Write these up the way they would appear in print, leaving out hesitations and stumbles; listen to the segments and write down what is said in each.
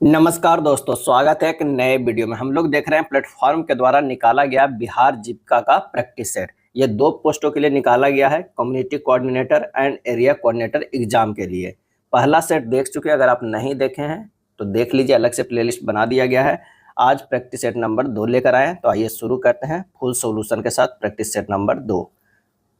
नमस्कार दोस्तों, स्वागत है एक नए वीडियो में। हम लोग देख रहे हैं प्लेटफॉर्म के द्वारा निकाला गया बिहार जीविका का प्रैक्टिस सेट। ये दो पोस्टों के लिए निकाला गया है, community coordinator and area coordinator exam के लिए। पहला सेट देख चुके हैं, अगर आप नहीं देखे हैं तो देख लीजिए, अलग से प्लेलिस्ट बना दिया गया है। आज प्रैक्टिस सेट नंबर 2 लेकर आए हैं, तो आइए शुरू करते हैं फुल सोल्यूशन के साथ प्रैक्टिस सेट नंबर 2।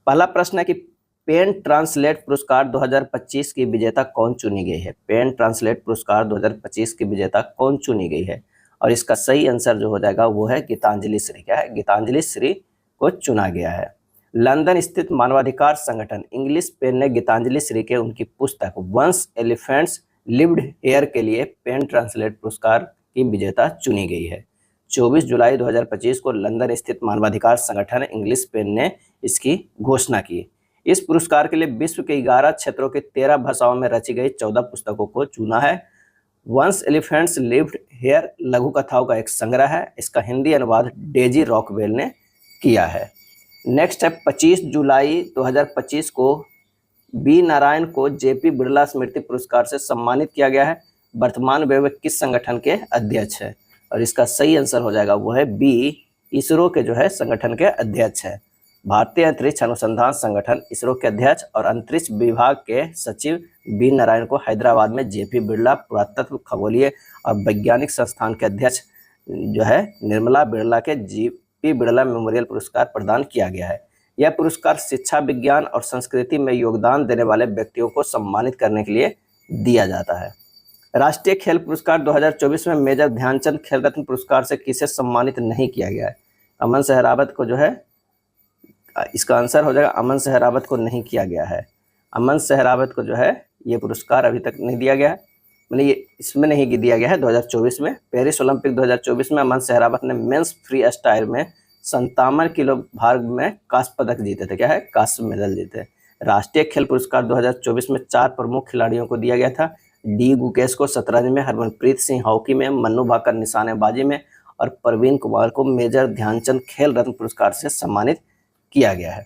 पहला प्रश्न है कि पेन ट्रांसलेट पुरस्कार 2025 की विजेता कौन चुनी गई है। पेन ट्रांसलेट पुरस्कार 2025 की विजेता कौन चुनी गई है, और इसका सही आंसर जो हो जाएगा वो है गीतांजलि श्री। क्या है? गीतांजलि श्री को चुना गया है। लंदन स्थित मानवाधिकार संगठन इंग्लिश पेन ने गीतांजलि श्री के उनकी पुस्तक वंस एलिफेंट्स लिव्ड हेयर के लिए पेन ट्रांसलेट पुरस्कार की विजेता चुनी गई है। 24 जुलाई 2025 को लंदन स्थित मानवाधिकार संगठन इंग्लिश पेन ने इसकी घोषणा की। इस पुरस्कार के लिए विश्व के 11 क्षेत्रों के 13 भाषाओं में रची गई 14 पुस्तकों को चुना है। वंस एलिफेंट्स लिव्ड हेयर लघु कथाओं का एक संग्रह है। इसका हिंदी अनुवाद डेजी रॉकवेल ने किया है। नेक्स्ट है 25 जुलाई 2025 को बी नारायण को जेपी बिरला स्मृति पुरस्कार से सम्मानित किया गया है। वर्तमान में वे किस संगठन के अध्यक्ष है, और इसका सही आंसर हो जाएगा वो है बी, इसरो के जो है संगठन के अध्यक्ष है। भारतीय अंतरिक्ष अनुसंधान संगठन इसरो के अध्यक्ष और अंतरिक्ष विभाग के सचिव बी नारायण को हैदराबाद में जेपी बिरला पुरातत्व खगोलीय और वैज्ञानिक संस्थान के अध्यक्ष जो है निर्मला बिरला के जेपी बिरला मेमोरियल पुरस्कार प्रदान किया गया है। यह पुरस्कार शिक्षा, विज्ञान और संस्कृति में योगदान देने वाले व्यक्तियों को सम्मानित करने के लिए दिया जाता है। राष्ट्रीय खेल पुरस्कार 2024 में मेजर ध्यानचंद खेल रत्न पुरस्कार से किसे सम्मानित नहीं किया गया है। अमन सहरावत को जो है, इसका आंसर हो जाएगा अमन सहरावत को नहीं किया गया है। अमन सहरावत को जो है ये पुरस्कार अभी तक नहीं दिया गया है, मतलब ये इसमें नहीं दिया गया है। 2024 में पेरिस ओलंपिक 2024 में अमन सहरावत ने मेंस फ्री स्टाइल में 57 किलो भार में कांस्य पदक जीते थे। क्या है? कांस्य मेडल जीते। राष्ट्रीय खेल पुरस्कार 2024 में 4 प्रमुख खिलाड़ियों को दिया गया था। डी गुकेश को शतरंज में, हरमनप्रीत सिंह हॉकी में, मन्नू भाकर निशानेबाजी में और प्रवीण कुमार को मेजर ध्यानचंद खेल रत्न पुरस्कार से सम्मानित किया गया है।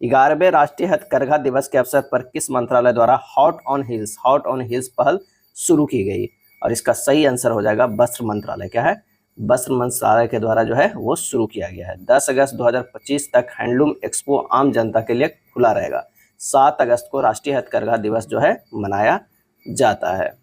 11वें राष्ट्रीय हथकरघा दिवस के अवसर पर किस मंत्रालय द्वारा हॉट ऑन हिल्स पहल शुरू की गई, और इसका सही आंसर हो जाएगा वस्त्र मंत्रालय। क्या है? वस्त्र मंत्रालय के द्वारा जो है वो शुरू किया गया है। 10 अगस्त 2025 तक हैंडलूम एक्सपो आम जनता के लिए खुला रहेगा। 7 अगस्त को राष्ट्रीय हथकरघा दिवस जो है मनाया जाता है।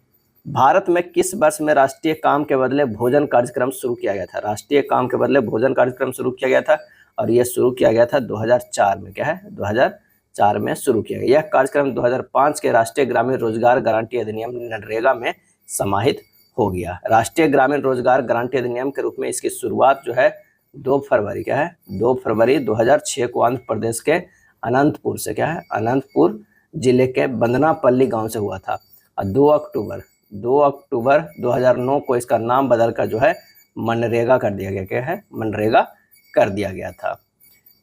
भारत में किस वर्ष में राष्ट्रीय काम के बदले भोजन कार्यक्रम शुरू किया गया था। राष्ट्रीय काम के बदले भोजन कार्यक्रम शुरू किया गया था, और यह शुरू किया गया था 2004 में। क्या है? 2004 में शुरू किया गया। यह कार्यक्रम 2005 के राष्ट्रीय ग्रामीण रोजगार गारंटी अधिनियम मनरेगा में समाहित हो गया। राष्ट्रीय ग्रामीण रोजगार गारंटी अधिनियम के रूप में इसकी शुरुआत जो है 2 फरवरी, क्या है, 2 फरवरी 2006 को आंध्र प्रदेश के अनंतपुर से, क्या है, अनंतपुर जिले के बंदनापल्ली गांव से हुआ था। और 2 अक्टूबर 2009 को इसका नाम बदलकर जो है मनरेगा कर दिया गया। क्या है? मनरेगा कर दिया गया था।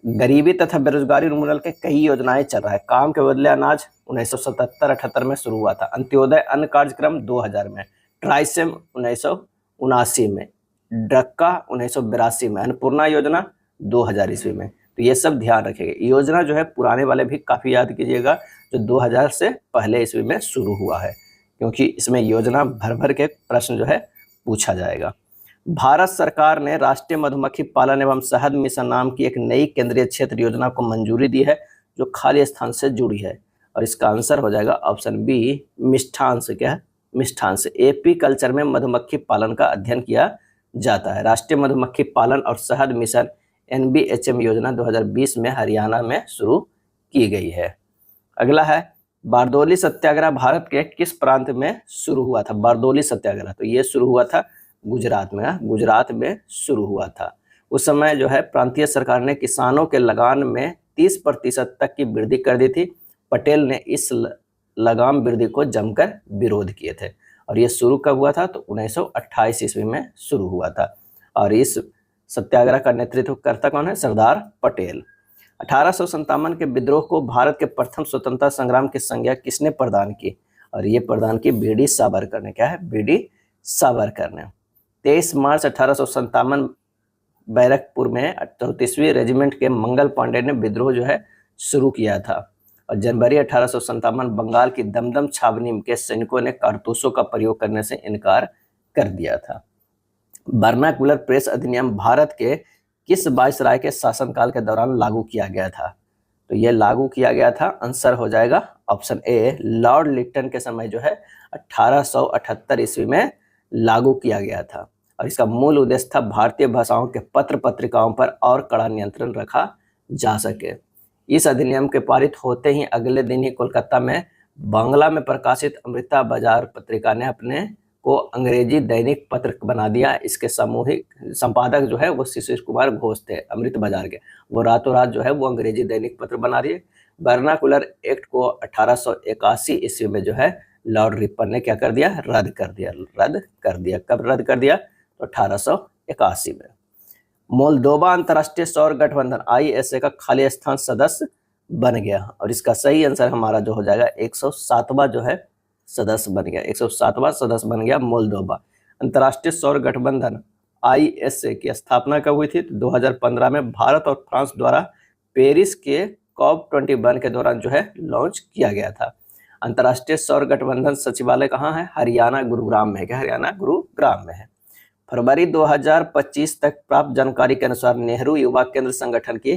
गरीबी तथा बेरोजगारी उन्मूलन के कई योजनाएं चल रहा है। काम के बदले अनाज 1977-78 में शुरू हुआ था। अंत्योदय अन्न कार्यक्रम 2000 में, ट्राइसेम 1979 में, ड्रक्का 1982 में, अन्नपूर्णा योजना 2000 ईस्वी में। तो ये सब ध्यान रखिएगा। योजना जो है पुराने वाले भी काफ़ी याद कीजिएगा, जो 2000 से पहले ईस्वी में शुरू हुआ है, क्योंकि इसमें योजना भर भर के प्रश्न जो है पूछा जाएगा। भारत सरकार ने राष्ट्रीय मधुमक्खी पालन एवं शहद मिशन नाम की एक नई केंद्रीय क्षेत्र योजना को मंजूरी दी है, जो खाली स्थान से जुड़ी है, और इसका आंसर हो जाएगा ऑप्शन बी, मिष्ठान से। क्या है? मिष्ठान से। एपी कल्चर में मधुमक्खी पालन का अध्ययन किया जाता है। राष्ट्रीय मधुमक्खी पालन और शहद मिशन NBHM योजना 2020 में हरियाणा में शुरू की गई है। अगला है बारदोली सत्याग्रह भारत के किस प्रांत में शुरू हुआ था। बारदोली सत्याग्रह तो ये शुरू हुआ था गुजरात में। गुजरात में शुरू हुआ था। उस समय जो है प्रांतीय सरकार ने किसानों के लगान में 30% तक की वृद्धि कर दी थी। पटेल ने इस लगाम वृद्धि को जमकर विरोध किए थे, और ये शुरू कब हुआ था? तो 1928 ईस्वी में शुरू हुआ था। और इस सत्याग्रह का नेतृत्व करता कौन है? सरदार पटेल। 1857 के विद्रोह को भारत के प्रथम स्वतंत्रता संग्राम की संज्ञा किसने प्रदान की, और ये प्रदान की BD सावरकर ने। क्या है? BD सावरकर ने। 23 मार्च 1857 बैरकपुर में 34वीं रेजिमेंट के मंगल पांडे ने विद्रोह जो है शुरू किया था, और जनवरी 1857 बंगाल की दमदम छावनी के सैनिकों ने कारतूसों का प्रयोग करने से इनकार कर दिया था। वर्नाकुलर प्रेस अधिनियम भारत के किस वायसराय के शासनकाल के दौरान लागू किया गया था? तो ये लागू किया गया था, आंसर हो जाएगा ऑप्शन ए, लॉर्ड लिटन के समय जो है 1878 ईस्वी में लागू किया गया था। और इसका मूल उद्देश्य था भारतीय भाषाओं के पत्र पत्रिकाओं पर और कड़ा नियंत्रण रखा जा सके। इस अधिनियम के पारित होते ही अगले दिन ही कोलकाता में बांग्ला में प्रकाशित अमृता बाजार पत्रिका ने अपने को अंग्रेजी दैनिक पत्र बना दिया। इसके सामूहिक संपादक जो है वो शिशिर कुमार घोष थे अमृत बाजार के। वो रातों रात जो है वो अंग्रेजी दैनिक पत्र बना दिए। वर्नाकुलर एक्ट को 1881 ईस्वी में जो है लॉर्ड रिपन ने क्या कर दिया? रद्द कर दिया। कब रद्द कर दिया? तो 1881 में। मोल्दोवा अंतर्राष्ट्रीय सौर गठबंधन ISA का खाली स्थान सदस्य बन गया। और इसका सही आंसर हमारा जो हो जाएगा 107वां जो है सदस्य बन गया। 107वां सदस्य बन गया मोल्दोवा। अंतर्राष्ट्रीय सौर गठबंधन ISA की स्थापना कब हुई थी? तो 2015 में भारत और फ्रांस द्वारा पेरिस के COP21 के दौरान जो है लॉन्च किया गया था। अंतर्राष्ट्रीय सौर गठबंधन सचिवालय कहाँ है? हरियाणा गुरुग्राम में है। क्या हरियाणा गुरुग्राम में है? फरवरी 2025 तक प्राप्त जानकारी के अनुसार नेहरू युवा केंद्र संगठन की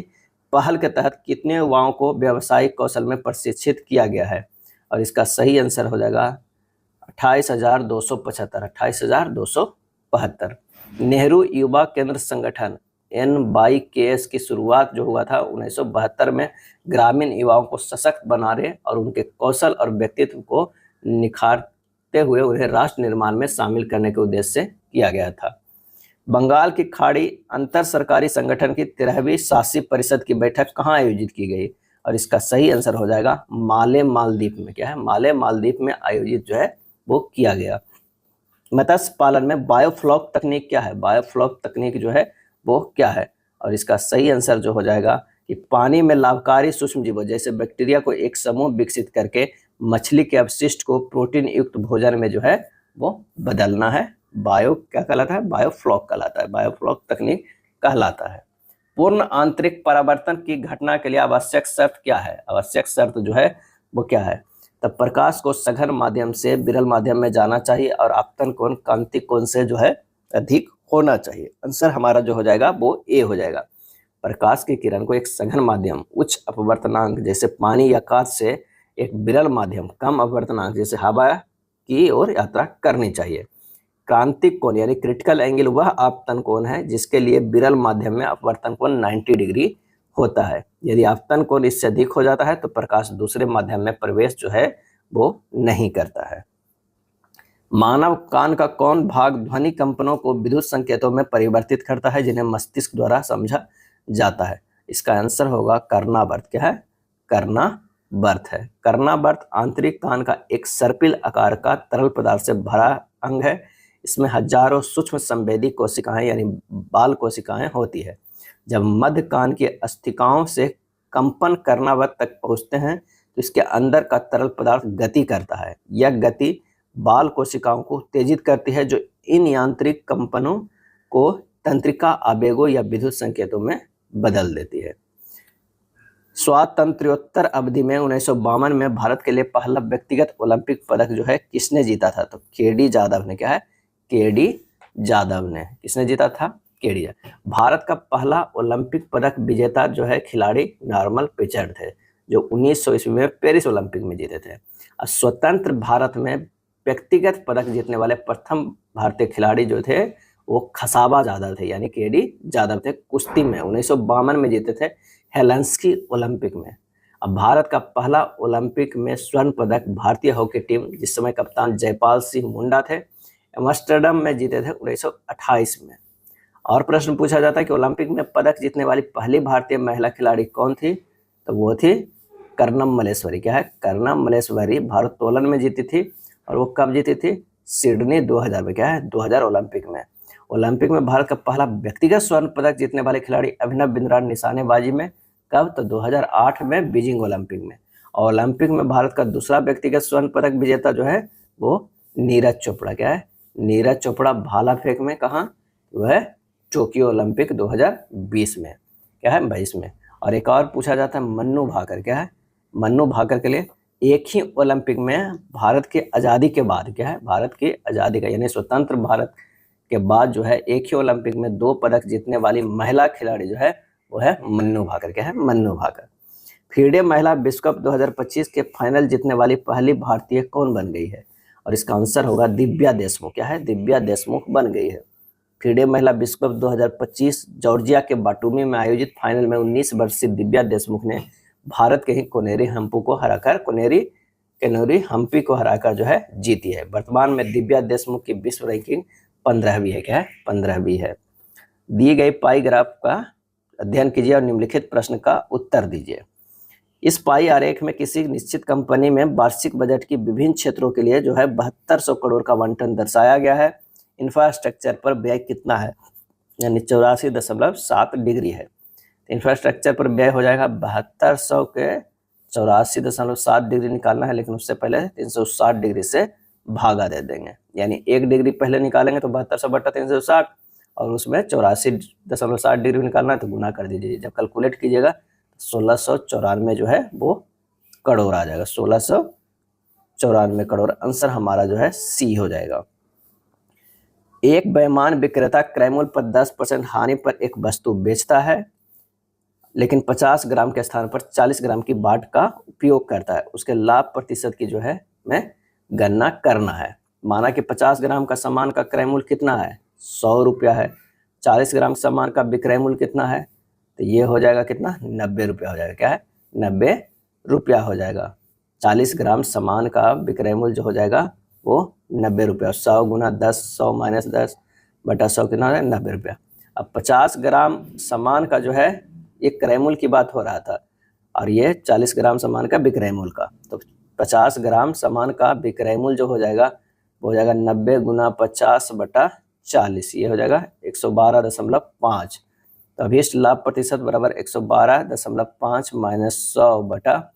पहल के तहत कितने युवाओं को व्यावसायिक कौशल में प्रशिक्षित किया गया है? और इसका सही आंसर हो जाएगा 28,275। 28,275। नेहरू युवा केंद्र संगठन NYKS की शुरुआत जो हुआ था 1972 में ग्रामीण युवाओं को सशक्त बनाने और उनके कौशल और व्यक्तित्व को निखारते हुए उन्हें राष्ट्र निर्माण में शामिल करने के उद्देश्य से किया गया था। बंगाल की खाड़ी अंतर सरकारी संगठन की 13वीं शासी परिषद की बैठक कहाँ आयोजित की गई? और इसका सही आंसर हो जाएगा माले मालदीव में। क्या है? माले मालदीव में आयोजित जो है वो किया गया। मत्स्य पालन में बायोफ्लॉक तकनीक क्या है? बायोफ्लॉक तकनीक जो है वो क्या है? और इसका सही आंसर जो हो जाएगा कि पानी में लाभकारी सूक्ष्म जीवों जैसे बैक्टीरिया को एक समूह विकसित करके मछली के अवशिष्ट को प्रोटीन युक्त भोजन में जो है वो बदलना है। बायो क्या कहलाता है? बायोफ्लॉक कहलाता है। बायोफ्लॉक तकनीक कहलाता है। पूर्ण आंतरिक परावर्तन की घटना के लिए आवश्यक शर्त क्या है? आवश्यक शर्त जो है वो क्या है? तब प्रकाश को सघन माध्यम से विरल माध्यम में जाना चाहिए और आपतन कोण कांति कोण से जो है अधिक होना चाहिए। आंसर हमारा जो हो जाएगा वो ए हो जाएगा। प्रकाश की किरण को एक सघन माध्यम उच्च अपवर्तनांक जैसे पानी या कांच से एक विरल माध्यम कम अपवर्तनांक जैसे हवा की ओर यात्रा करनी चाहिए। क्रांतिक कोण यानी क्रिटिकल एंगल वह आपतन कोण है जिसके लिए विरल माध्यम में अपवर्तन कोण 90 डिग्री होता है। यदि आपतन कोण इससे अधिक हो जाता है तो प्रकाश दूसरे माध्यम में प्रवेश जो है वो नहीं करता है। मानव कान का कौन भाग ध्वनि कंपनों को विद्युत संकेतों में परिवर्तित करता है जिन्हें मस्तिष्क द्वारा समझा जाता है? इसका आंसर होगा कर्णावर्त। क्या है? कर्णावर्त है। कर्णावर्त आंतरिक कान का एक सर्पिल आकार का तरल पदार्थ से भरा अंग है। इसमें हजारों सूक्ष्म संवेदी कोशिकाएं यानी बाल कोशिकाएं होती है। जब मध्य कान की अस्थिकाओं से कंपन कर्णावर्त तक पहुंचते हैं तो इसके अंदर का तरल पदार्थ गति करता है। यह गति बाल कोशिकाओं को उत्तेजित करती है जो इन यांत्रिक कंपनों को तंत्रिका आवेगों या विद्युत संकेतों में बदल देती है। स्वातंत्र्योत्तर अवधि में 1952 में भारत के लिए पहला व्यक्तिगत ओलंपिक पदक जो है किसने जीता था? तो केडी जादव ने। क्या है? केडी जादव ने। किसने जीता था? केडी जादव। भारत का पहला ओलंपिक पदक विजेता जो है खिलाड़ी नॉर्मन पिचार्ड थे जो 1900 ईस्वी में पेरिस ओलंपिक में जीते थे। स्वतंत्र भारत में व्यक्तिगत पदक जीतने वाले प्रथम भारतीय खिलाड़ी जो थे वो खसाबा जादव थे यानी केडी जादव थे। कुश्ती में 1952 में जीते थे हेलेंस्की ओलंपिक में। अब भारत का पहला ओलंपिक में स्वर्ण पदक भारतीय हॉकी टीम जिस समय कप्तान जयपाल सिंह मुंडा थे एम्स्टर्डम में जीते थे 1928 में। और प्रश्न पूछा जाता है कि ओलंपिक में पदक जीतने वाली पहली भारतीय महिला खिलाड़ी कौन थी? तो वो थी कर्णम मल्लेश्वरी। क्या है? कर्णम मल्लेश्वरी भारोत्तोलन में जीती थी। और वो कब जीती थी? सिडनी 2000 में। क्या है? 2000 ओलंपिक में। ओलंपिक में भारत का पहला व्यक्तिगत स्वर्ण पदक जीतने वाले खिलाड़ी अभिनव बिंद्रा निशानेबाजी में। कब? तो 2008 में बीजिंग ओलंपिक में। और ओलंपिक में भारत का दूसरा व्यक्तिगत स्वर्ण पदक विजेता जो है वो नीरज चोपड़ा। क्या है? नीरज चोपड़ा भाला फेंक में। कहाँ? वह टोक्यो ओलंपिक 2020 में। क्या है? 22 में। और एक और पूछा जाता है मन्नू भाकर। क्या है? मन्नू भाकर के लिए एक ही ओलंपिक में भारत की आज़ादी के बाद, क्या है, भारत की आज़ादी का यानी स्वतंत्र भारत के बाद जो है एक ही ओलंपिक में 2 पदक जीतने वाली महिला खिलाड़ी जो है वो है मन्नू भाकर। क्या है? मन्नू भाकर। फीडे महिला विश्व कप 2025 के फाइनल जीतने वाली पहली भारतीय कौन बन गई है? और इसका आंसर होगा दिव्या देशमुख। क्या है? दिव्या देशमुख बन गई है। फीडे महिला विश्व कप 2025 जॉर्जिया के बाटुमी में आयोजित फाइनल में 19 वर्षीय दिव्या देशमुख ने भारत के ही कोनेरी हम्पी को हराकर जो है जीती है। वर्तमान में दिव्या देशमुख की विश्व रैंकिंग 15वीं है। क्या है? 15वीं है। दी गई पाई ग्राफ का अध्ययन कीजिए और निम्नलिखित प्रश्न का उत्तर दीजिए। इस पाई आरेख में किसी निश्चित कंपनी में वार्षिक बजट की विभिन्न क्षेत्रों के लिए जो है 7200 करोड़ का आवंटन दर्शाया गया है। इंफ्रास्ट्रक्चर पर व्यय कितना है? यानी 84.7 डिग्री है। इंफ्रास्ट्रक्चर पर व्यय हो जाएगा 7200 के 84.7 डिग्री निकालना है, लेकिन उससे पहले 360 डिग्री से भागा दे देंगे। यानी 1 डिग्री पहले निकालेंगे तो 7200 बटा 360 और उसमें 84.7 डिग्री निकालना है तो गुना कर दीजिए। जब कैलकुलेट कीजिएगा 1694 जो है वो करोड़ आ जाएगा। 1694 करोड़ आंसर हमारा जो है सी हो जाएगा। एक बेईमान विक्रेता क्रय मूल्य पर 10% हानि पर एक वस्तु बेचता है, लेकिन 50 ग्राम के स्थान पर 40 ग्राम की बाट का उपयोग करता है। उसके लाभ प्रतिशत की जो है में गणना करना है। माना कि 50 ग्राम का सामान का क्रय मूल्य कितना है? 100 रुपया है। 40 ग्राम सामान का विक्रय मूल्य कितना है? तो ये हो जाएगा कितना? 90 रुपया हो जाएगा। क्या है? 90 रुपया हो जाएगा। 40 ग्राम सामान का विक्रय मूल्य जो हो जाएगा वो 90 रुपया। 100 गुना 10, 100 माइनस 10 बटा 100 कितना है? 90 रुपया। अब 50 ग्राम सामान का जो है ये क्रय मूल्य की बात हो रहा था और ये 40 ग्राम सामान का विक्रय मूल्य का। तो 50 ग्राम सामान का विक्रय मूल्य जो हो जाएगा वो हो जाएगा 90 गुना 50 बटा 40, ये हो जाएगा 112.5। तो अभीष्ट लाभ प्रतिशत बराबर 112.5 माइनस 100 बटा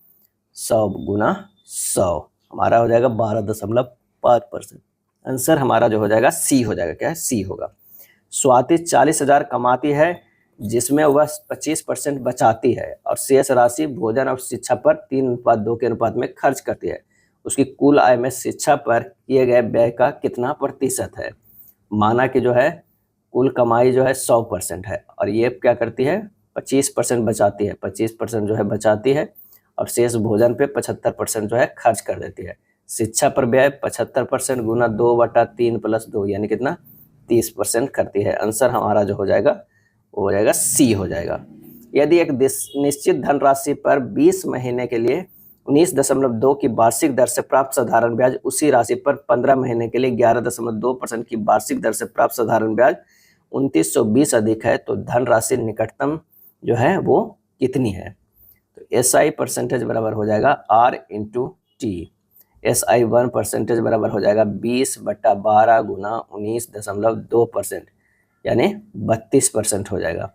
100 गुना 100 हमारा हो जाएगा 12.5%। आंसर हमारा जो हो जाएगा सी हो जाएगा। क्या है? सी होगा। स्वाति 40,000 कमाती है जिसमें वह 25% बचाती है और शेष राशि भोजन और शिक्षा पर 3:2 के अनुपात में खर्च करती है। उसकी कुल आय में शिक्षा पर किए गए व्यय का कितना प्रतिशत है? माना कि जो है कुल कमाई जो है 100% है और ये क्या करती है? 25% बचाती है। 25% जो है बचाती है और शेष भोजन पे 75% जो है खर्च कर देती है। शिक्षा पर व्यय 75% गुना 2/3 प्लस 2 यानी कितना? 30% करती है। आंसर हमारा जो हो जाएगा वो हो जाएगा सी हो जाएगा। यदि एक निश्चित धनराशि पर 20 महीने के लिए 19.2 की वार्षिक दर से प्राप्त साधारण ब्याज उसी राशि पर 15 महीने के लिए 11.2% की वार्षिक दर से प्राप्त साधारण ब्याज 2920 अधिक है तो धनराशि निकटतम जो है वो कितनी है? तो SI परसेंटेज बराबर हो जाएगा R इंटू टी। SI 1% बराबर हो जाएगा 20/12 गुना 19.2% यानी 32% हो जाएगा।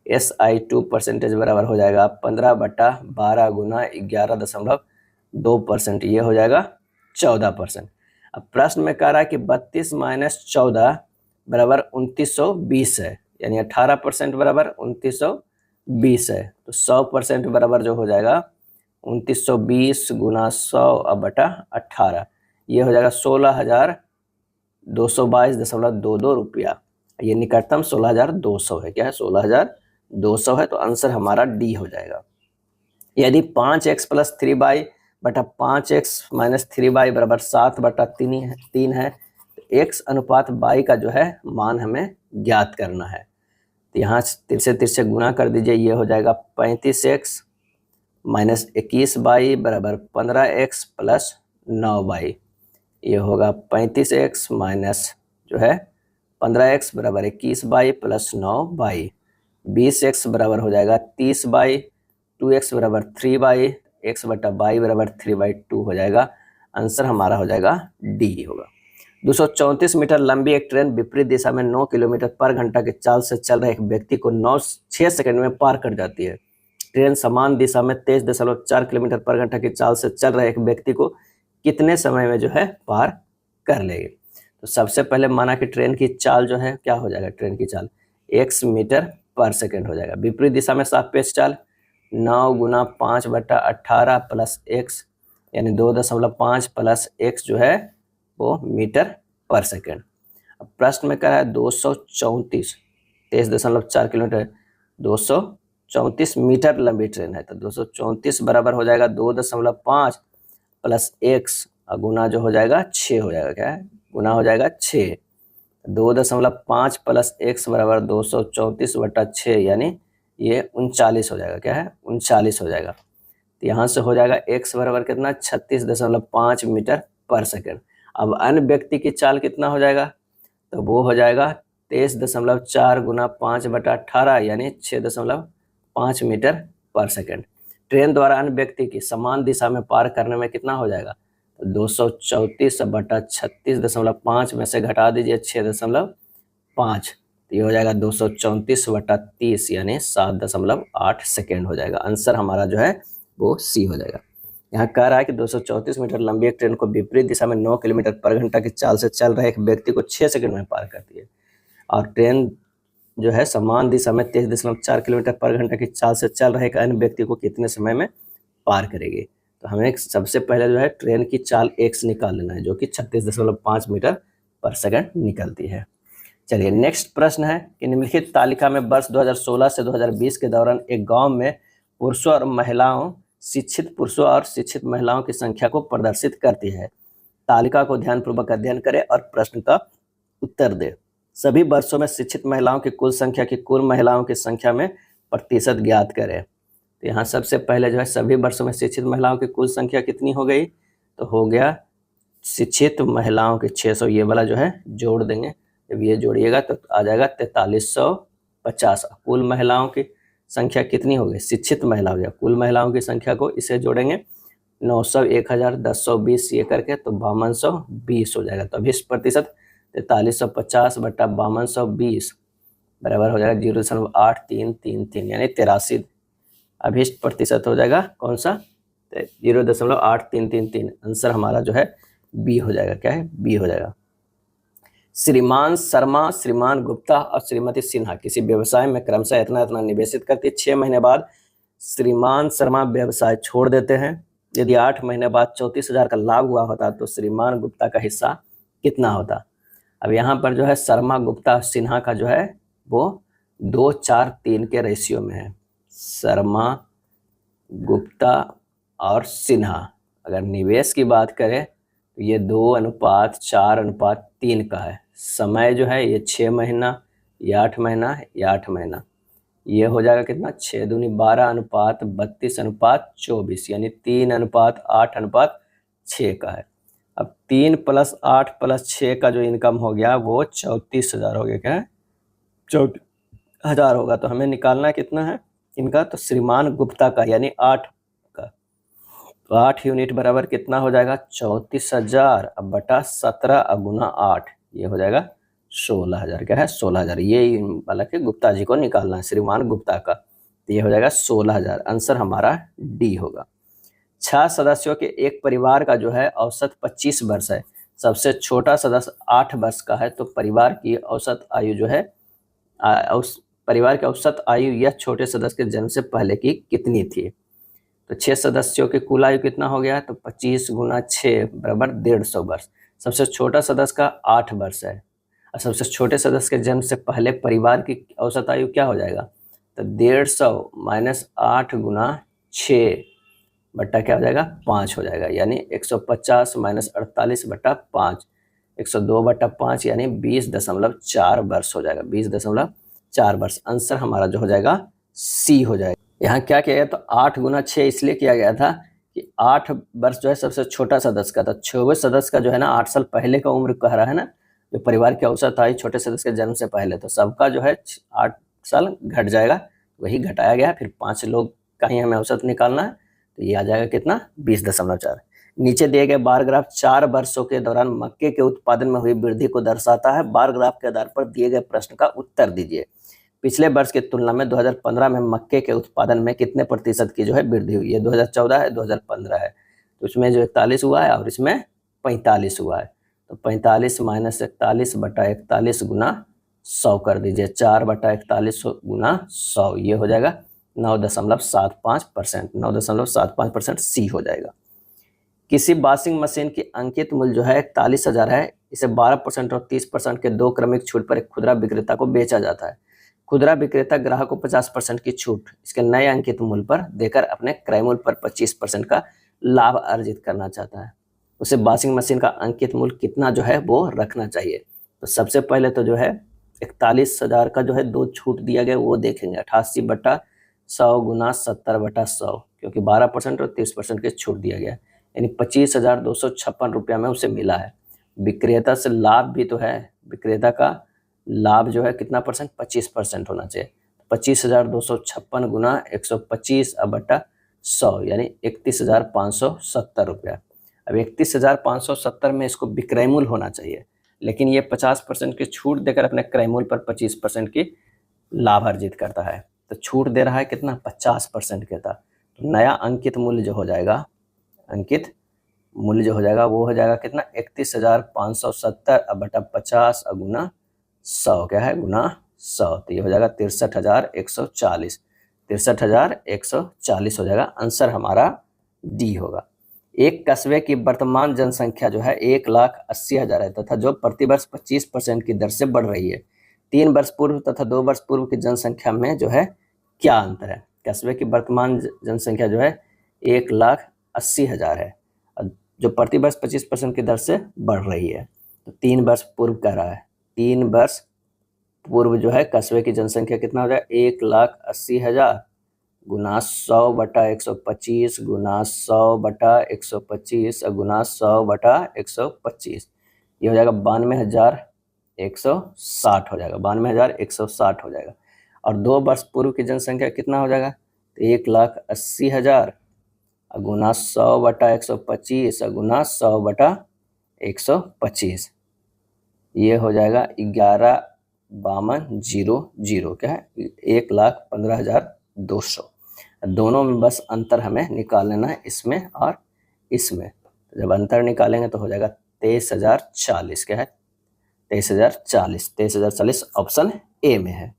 SI 2% बराबर हो जाएगा 15/12 गुना 11.2%, ये हो जाएगा 14%। अब प्रश्न में कह रहा है कि 32 माइनस 14 बराबर 2920 है, यानी 18% बराबर 2920 है। तो 100% बराबर जो हो जाएगा 2920 गुना 100 बटा 18, ये हो जाएगा 16,222.22 रुपया। ये निकटतम 16,200 है। क्या है? 16,200 है। तो आंसर हमारा डी हो जाएगा। यदि 5x प्लस 3y बटा 5x माइनस 3y बराबर 7/3 है तो x अनुपात y का जो है मान हमें ज्ञात करना है। तो यहाँ तिरछे गुना कर दीजिए, ये हो जाएगा 35x माइनस 21y बराबर 15x प्लस 9y, ये होगा 35x माइनस जो है 15x बराबर 21y प्लस 9y। 20x बराबर हो जाएगा 30y, 2x बराबर 3y, x बटा y बराबर 3/2 हो जाएगा। आंसर हमारा हो जाएगा डी होगा। 234 मीटर लंबी एक ट्रेन विपरीत दिशा में 9 किलोमीटर पर घंटा के चाल से चल रहे एक व्यक्ति को 6 सेकंड में पार कर जाती है। ट्रेन समान दिशा में 23.4 किलोमीटर पर घंटा की चाल से चल रहे एक व्यक्ति को कितने समय में जो है पार कर लेगी? तो सबसे पहले माना कि ट्रेन की चाल जो है क्या हो जाएगा? ट्रेन की चाल x मीटर पर सेकंड हो जाएगा। विपरीत दिशा में सापेक्ष चाल 9 गुना 5/18 प्लस x यानी 2.5 प्लस x जो है वो मीटर पर सेकेंड। अब प्रश्न में कह रहा है 234, 23.4 किलोमीटर, 234 मीटर लंबी ट्रेन है, तो 234 बराबर हो जाएगा 2.5 प्लस x गुना जो हो जाएगा 6 हो जाएगा, क्या है गुना हो जाएगा 6। 2.5 प्लस x बराबर 234/6 यानी ये 39 हो जाएगा, क्या है 39 हो जाएगा। तो यहाँ से हो जाएगा x बराबर कितना 36.5 मीटर पर सेकेंड। अब अन्य व्यक्ति की चाल कितना हो जाएगा, तो वो हो जाएगा 23.4 गुना 5/18 यानी 6.5 मीटर पर सेकेंड। ट्रेन द्वारा अन्य व्यक्ति की समान दिशा में पार करने में कितना हो जाएगा, तो 234/36.5 में से घटा दीजिए 6.5, तो ये हो जाएगा 234/30 यानी 7.8 सेकेंड हो जाएगा। आंसर हमारा जो है वो सी हो जाएगा। यहाँ कह रहा है कि 234 मीटर लंबी एक ट्रेन को विपरीत दिशा में 9 किलोमीटर पर घंटा की चाल से चल रहे एक व्यक्ति को 6 सेकंड में पार करती है, और ट्रेन जो है समान दिशा में 23.4 किलोमीटर पर घंटा की चाल से चल रहे एक अन्य व्यक्ति को कितने समय में पार करेगी। तो हमें सबसे पहले जो है ट्रेन की चाल x निकाल लेना है, जो कि 36.5 मीटर पर सेकंड निकलती है। चलिए नेक्स्ट प्रश्न है कि निम्नलिखित तालिका में वर्ष 2016 से 2020 के दौरान एक गांव में पुरुषों और महिलाओं, शिक्षित पुरुषों और शिक्षित महिलाओं की संख्या को प्रदर्शित करती है। तालिका को ध्यानपूर्वक अध्ययन करें और प्रश्न का उत्तर दें। सभी वर्षों में शिक्षित महिलाओं की कुल संख्या की कुल महिलाओं की संख्या में प्रतिशत ज्ञात करें। तो यहाँ सबसे पहले जो है सभी वर्षों में शिक्षित महिलाओं की कुल संख्या कितनी हो गई, तो हो गया शिक्षित महिलाओं की 600, ये वाला जो है जोड़ देंगे, जब ये जोड़िएगा तो आ जाएगा 4350। कुल महिलाओं की संख्या कितनी हो गई, शिक्षित महिला हो गया, कुल महिलाओं की संख्या को इसे जोड़ेंगे 900, 1000, 1020 ये करके तो 5220 हो जाएगा। तो अभिष्ट प्रतिशत 4350/5220 बराबर हो जाएगा 0.8333 यानी 83। अभिष्ट प्रतिशत हो जाएगा कौन सा, 0.8333। आंसर हमारा जो है बी हो जाएगा, क्या है बी हो जाएगा। श्रीमान शर्मा, श्रीमान गुप्ता और श्रीमती सिन्हा किसी व्यवसाय में क्रमशः इतना इतना निवेशित करती है। 6 महीने बाद श्रीमान शर्मा व्यवसाय छोड़ देते हैं। यदि 8 महीने बाद 34,000 का लाभ हुआ होता तो श्रीमान गुप्ता का हिस्सा कितना होता। अब यहाँ पर जो है शर्मा, गुप्ता, सिन्हा का जो है वो 2:4:3 के रेशियो में है। शर्मा, गुप्ता और सिन्हा, अगर निवेश की बात करें तो ये 2:4:3 का है। समय जो है ये 6 महीना, ये 8 महीना, ये 8 महीना, ये हो जाएगा कितना 6 दूनी 12:32:24 यानी 3:8:6 का है। अब 3 + 8 + 6 का जो इनकम हो गया वो 34,000 हो गया, क्या है 34,000 होगा। तो हमें निकालना कितना है इनका, तो श्रीमान गुप्ता का यानी 8 का, तो 8 यूनिट बराबर कितना हो जाएगा 34,000 अब बटा 17 गुना 8, ये हो जाएगा 16,000, क्या है 16,000। ये वाला के गुप्ता जी को निकालना है, श्रीमान गुप्ता का, तो ये हो जाएगा 16,000। आंसर हमारा डी होगा। 6 सदस्यों के एक परिवार का जो है औसत 25 वर्ष है, सबसे छोटा सदस्य 8 वर्ष का है, तो परिवार की औसत आयु जो है परिवार की औसत आयु यह छोटे सदस्य के जन्म से पहले की कितनी थी। तो 6 सदस्यों की कुल आयु कितना हो गया, तो 25 × 6 बराबर 150 वर्ष। सबसे छोटा सदस्य का 8 वर्ष है, और सबसे छोटे सदस्य के जन्म से पहले परिवार की औसत आयु क्या हो जाएगा, तो 150 - 8 × 6 बट्टा क्या हो जाएगा 5 हो जाएगा, यानी 150 - 48/5, 102/5 यानी 20.4 वर्ष हो जाएगा, 20.4 वर्ष। आंसर हमारा जो हो जाएगा सी हो जाएगा। यहाँ क्या किया गया, तो 8 × 6 इसलिए किया गया था कि 8 वर्ष जो है सबसे छोटा सदस्य का था। 6वें सदस्य का जो है ना 8 साल पहले का उम्र कह रहा है ना, जो परिवार की औसत आई छोटे सदस्य के जन्म से पहले, तो सबका जो है 8 साल घट जाएगा, वही घटाया गया। फिर 5 लोग का ही हमें औसत निकालना है, तो ये आ जाएगा कितना 20.4। नीचे दिए गए बार ग्राफ 4 वर्षों के दौरान मक्के के उत्पादन में हुई वृद्धि को दर्शाता है। बार ग्राफ के आधार पर दिए गए प्रश्न का उत्तर दीजिए। पिछले वर्ष की तुलना में 2015 में मक्के के उत्पादन में कितने प्रतिशत की जो है वृद्धि हुई है। 2014 है, 2015 है, तो इसमें जो 41 हुआ है और इसमें 45 हुआ है। तो 45 - 41/41 गुना 100 कर दीजिए, 4/41 गुना 100, ये हो जाएगा 9.75%, 9.75% सी हो जाएगा। किसी वॉशिंग मशीन की अंकित मूल्य जो है 41,000 है, इसे 12% और 30% के दो क्रमिक छूट पर एक खुदरा विक्रेता को बेचा जाता है। खुदरा विक्रेता ग्राहक को 50% की छूट इसके नए अंकित मूल्य पर देकर अपने क्रय मूल्य पर 25% का लाभ अर्जित करना चाहता है। उसे वॉशिंग मशीन का अंकित मूल्य कितना जो है वो रखना चाहिए। तो सबसे पहले तो जो है 41,000 का जो है दो छूट दिया गया वो देखेंगे, 88/100 गुना 70/100, क्योंकि 12% और 30% के छूट दिया गया, यानी 25,256 रुपया में उसे मिला है। विक्रेता से लाभ भी तो है, विक्रेता का लाभ जो है कितना परसेंट, 25% होना चाहिए। 25,256 गुना 125/100 यानी 31,570 रुपया। अब 31,570 में इसको विक्रय मूल्य होना चाहिए, लेकिन ये 50% की छूट देकर अपने क्रय मूल्य पर 25% की लाभ अर्जित करता है। तो छूट दे रहा है कितना, 50% के था। तो नया अंकित मूल्य जो हो जाएगा, अंकित मूल्य जो हो जाएगा वो हो जाएगा कितना, 31,570/50 गुना 100, क्या है, गुना 100। तो ये हो जाएगा 63,140, 63,140 हो जाएगा। आंसर हमारा डी होगा। एक कस्बे की वर्तमान जनसंख्या जो है 1,80,000 है तथा जो प्रतिवर्ष 25% की दर से बढ़ रही है। 3 वर्ष पूर्व तथा 2 वर्ष पूर्व की जनसंख्या में जो है क्या अंतर है। कस्बे की वर्तमान जनसंख्या जो है 1,80,000 है, जो प्रतिवर्ष 25% की दर से बढ़ रही है। तो 3 वर्ष पूर्व कह रहा है, 3 वर्ष पूर्व जो है कस्बे की जनसंख्या कितना हो जाएगा, 1,80,000 गुना 100/125 गुना 100/125 गुना 100/125, ये हो जाएगा 92,160 हो जाएगा, 92,160 हो जाएगा। और 2 वर्ष पूर्व की जनसंख्या कितना हो जाएगा, तो 1,80,000 गुना 100/125 गुना 100/125, ये हो जाएगा 11,52,00, क्या है, 1,15,200। दोनों में बस अंतर हमें निकाल लेना है, इसमें और इसमें। जब अंतर निकालेंगे तो हो जाएगा 23,040, क्या है, 23,040, 23,040 ऑप्शन ए में है।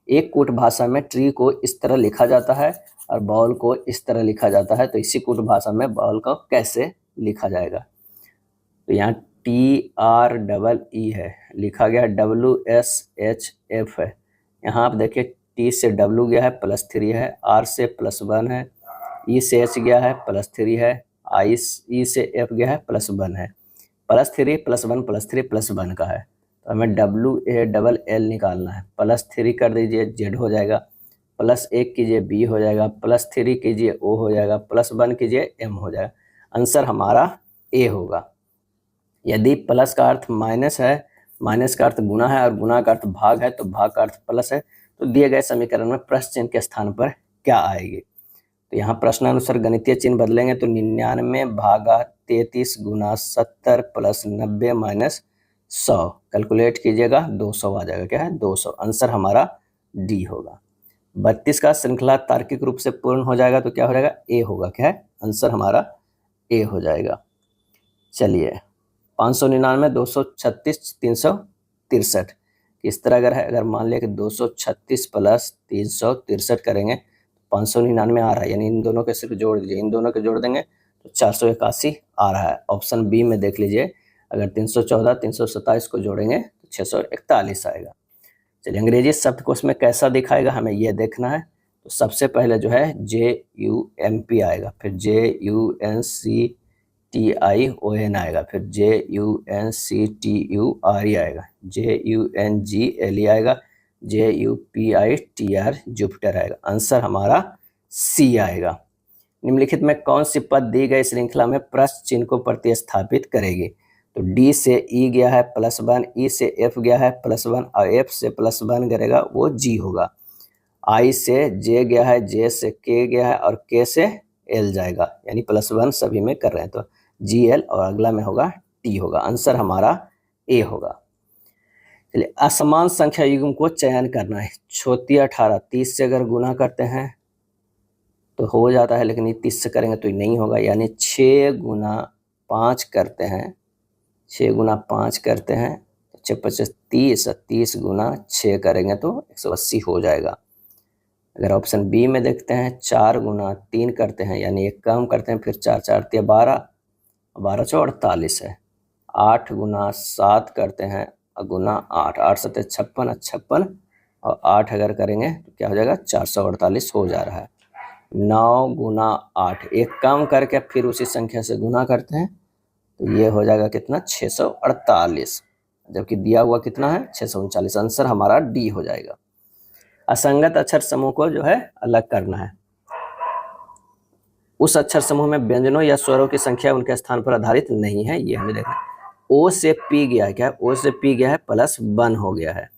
एक कूट भाषा में ट्री को इस तरह लिखा जाता है और बॉल को इस तरह लिखा जाता है, तो इसी कूट भाषा में बॉल को कैसे लिखा जाएगा। तो यहाँ TREE है, लिखा गया WSHF है। यहाँ आप देखिए T से W गया है +3 है, R से +1 है, E से H गया है +3 है, E से F गया है +1 है। +3 +1 +3 +1 का है, तो हमें WALL निकालना है। +3 कर दीजिए Z हो जाएगा, +1 कीजिए B हो जाएगा, +3 कीजिए O हो जाएगा, +1 कीजिए M हो जाएगा। आंसर हमारा A होगा। यदि प्लस का अर्थ माइनस है, माइनस का अर्थ गुना है और गुना का अर्थ भाग है, तो भाग का अर्थ प्लस है, तो दिए गए समीकरण में प्रश्न चिन्ह के स्थान पर क्या आएगी। तो यहाँ प्रश्नानुसार गणितीय चिन्ह बदलेंगे तो 99/33 गुना 70 + 90 - 100 कैलकुलेट कीजिएगा, 200 आ जाएगा, क्या है, 200। आंसर हमारा डी होगा। 32 का श्रृंखला तार्किक रूप से पूर्ण हो जाएगा तो क्या हो जाएगा, ए होगा, क्या है, आंसर हमारा ए हो जाएगा। चलिए 599, 236, 363 इस तरह अगर है, अगर मान लिया कि 236 + 363 करेंगे 599 आ रहा है, यानी इन दोनों के सिर्फ जोड़ दीजिए, इन दोनों के जोड़ देंगे तो 481 आ रहा है। ऑप्शन बी में देख लीजिए, अगर 314 327 को जोड़ेंगे तो 641 आएगा। चलिए अंग्रेजी शब्दकोश में कैसा दिखाएगा हमें ये देखना है। तो सबसे पहले जो है JUMP आएगा, फिर JUNCTION आएगा, फिर JUNCTURE आएगा, JUNGLE आएगा, JUPITR जुपिटर आएगा। आंसर हमारा सी आएगा। निम्नलिखित में कौन सी पद दी गई श्रृंखला में प्रश्न चिन्ह को प्रतिस्थापित करेगी। तो D से E गया है +1, E से F गया है +1 और F से +1 करेगा वो G होगा। I से J गया है, J से K गया है और K से L जाएगा, यानी +1 सभी में कर रहे हैं, तो GL और अगला में होगा T होगा। आंसर हमारा A होगा। चलिए असमान संख्या युग्म को चयन करना है। 18 30 से अगर गुना करते हैं तो हो जाता है, लेकिन ये 30 से करेंगे तो ये नहीं होगा, यानी 6 गुना 5 करते हैं, 6 गुना 5 करते हैं, 6 × 30, 30 गुना 6 करेंगे तो 180 हो जाएगा। अगर ऑप्शन बी में देखते हैं 4 गुना 3 करते हैं, यानी एक कम करते हैं, फिर 4 × 4 = 12, 1248 है। 8 गुना 7 करते हैं गुना 8, 8 सत्ते 56, 56 और 8 अगर करेंगे तो क्या हो जाएगा 448 हो जा रहा है। 9 गुना 8, एक कम करके फिर उसी संख्या से गुना करते हैं तो ये हो जाएगा कितना 648, जबकि दिया हुआ कितना है 639। आंसर हमारा डी हो जाएगा। असंगत अक्षर समूह को जो है अलग करना है। उस अक्षर समूह में व्यंजनों या स्वरों की संख्या उनके स्थान पर आधारित नहीं है, ये हमें देखना है। ओ से पी गया है, क्या है, ओ से पी गया है +1 हो गया है।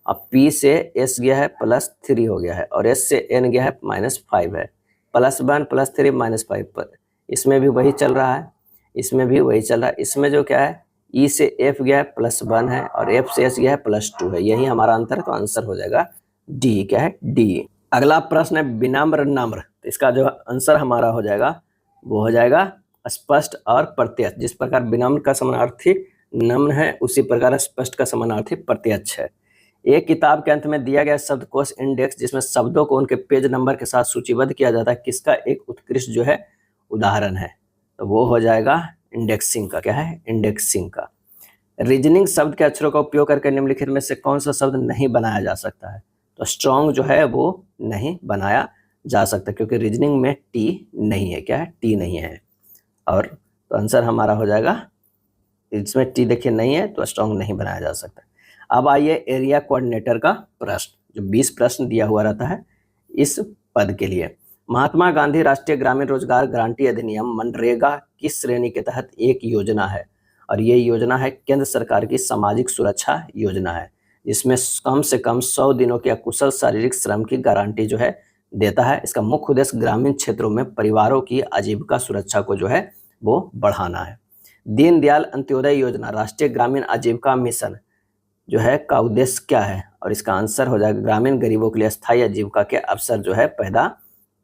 अब पी से एस गया है +3 हो गया है और एस से एन गया है -5 है। +1 +3 -5 पर इसमें भी वही चल रहा है, इसमें भी वही चल रहा है। इसमें जो क्या है ई से एफ गया है +1 है और एफ से एस गया है +2 है, यही हमारा अंतर है। तो आंसर हो जाएगा डी, क्या है डी। अगला प्रश्न है विनम्र नम्र, तो इसका जो आंसर हमारा हो जाएगा वो हो जाएगा स्पष्ट और प्रत्यक्ष। जिस प्रकार विनम्र का समानार्थी नम्र है उसी प्रकार स्पष्ट का समानार्थी प्रत्यक्ष है। एक किताब के अंत में दिया गया शब्दकोश इंडेक्स जिसमें शब्दों को उनके पेज नंबर के साथ सूचीबद्ध किया जाता है, किसका एक उत्कृष्ट जो है उदाहरण है, तो वो हो जाएगा इंडेक्सिंग का, क्या है इंडेक्सिंग का। रीजनिंग शब्द के अक्षरों का उपयोग करके निम्नलिखित में से कौन सा शब्द नहीं बनाया जा सकता है, तो स्ट्रॉन्ग जो है वो नहीं बनाया जा सकता क्योंकि रीजनिंग में टी नहीं है, क्या है टी नहीं है। और तो आंसर हमारा हो जाएगा, इसमें टी देखिए नहीं है तो स्ट्रॉन्ग नहीं बनाया जा सकता। अब आइए एरिया कोऑर्डिनेटर का प्रश्न, जो 20 प्रश्न दिया हुआ रहता है इस पद के लिए। महात्मा गांधी राष्ट्रीय ग्रामीण रोजगार गारंटी अधिनियम मनरेगा किस श्रेणी के तहत एक योजना है, और ये योजना है केंद्र सरकार की सामाजिक सुरक्षा योजना है, जिसमें कम से कम 100 दिनों के अकुशल शारीरिक श्रम की गारंटी जो है देता है। इसका मुख्य उद्देश्य ग्रामीण क्षेत्रों में परिवारों की आजीविका सुरक्षा को जो है वो बढ़ाना है। दीनदयाल अंत्योदय योजना राष्ट्रीय ग्रामीण आजीविका मिशन जो है का उद्देश्य क्या है, और इसका आंसर हो जाएगा ग्रामीण गरीबों के लिए स्थायी आजीविका के अवसर जो है पैदा